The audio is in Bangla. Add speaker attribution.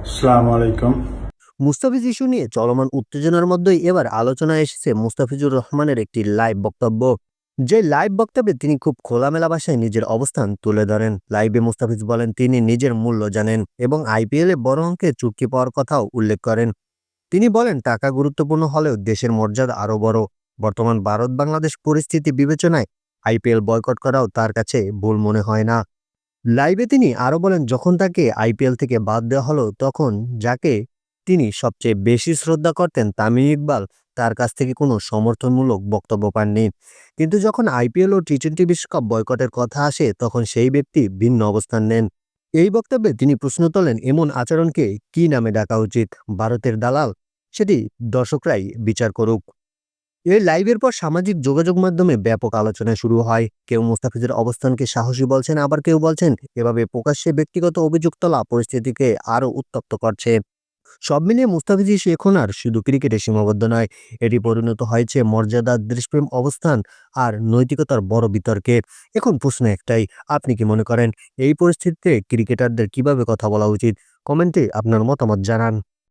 Speaker 1: আসসালামু আলাইকুম।
Speaker 2: মুস্তাফিজ ইস্যু নিয়ে চলমান উত্তেজনার মধ্যেই এবার আলোচনায় এসেছে মুস্তাফিজুর রহমানের একটি লাইভ বক্তব্য। যে লাইভ বক্তব্যে তিনি খুব খোলামেলা ভাষায় নিজের অবস্থান তুলে ধরেন। লাইভে মুস্তাফিজ বলেন তিনি নিজের মূল্য জানেন এবং আইপিএলে বড় অঙ্কের চুক্তি পাওয়ার কথাও উল্লেখ করেন। তিনি বলেন টাকা গুরুত্বপূর্ণ হলেও দেশের মর্যাদা আরো বড়। বর্তমান ভারত বাংলাদেশ পরিস্থিতি বিবেচনায় আইপিএল বয়কট করাও তার কাছে ভুল মনে হয় না। লাইভে তিনি আরো বলেন যখন তাকে আইপিএল থেকে বাদ দেওয়া হলো তখন যাকে তিনি সবচেয়ে বেশি শ্রদ্ধা করতেন তামিম ইকবাল তার কাছ থেকে কোনো সমর্থনমূলক বক্তব্য পাননি। কিন্তু যখন আইপিএল ও টি-20 বিশ্বকাপ বয়কটের কথা আসে তখন সেই ব্যক্তি ভিন্ন অবস্থান নেন। এই বক্তব্যে তিনি প্রশ্ন তোলেন এমন আচরণকে কি নামে ডাকা উচিত? ভারতের দালাল? সেটি দর্শকরাই বিচার করুক। এই লাইভের পর সামাজিক যোগাযোগ মাধ্যমে ব্যাপক আলোচনা শুরু হয়। কেউ মুস্তাফিজের অবস্থানকে সাহসী বলছেন, আবার কেউ বলছেন এভাবে প্রকাশ্যে ব্যক্তিগত অভিযোগ তোলা পরিস্থিতিকে আরো উত্তপ্ত করছে। সব মিলিয়ে মুস্তাফিজ ইস্যু এখন আর শুধু ক্রিকেটে সীমাবদ্ধ নয়, এটি পরিণত হয়েছে মর্যাদা, দেশপ্রেম, অবস্থান আর নৈতিকতার বড় বিতর্কে। এখন প্রশ্ন একটাই, আপনি কি মনে করেন এই পরিস্থিতিতে ক্রিকেটারদের কিভাবে কথা বলা উচিত? কমেন্টে আপনার মতামত জানান।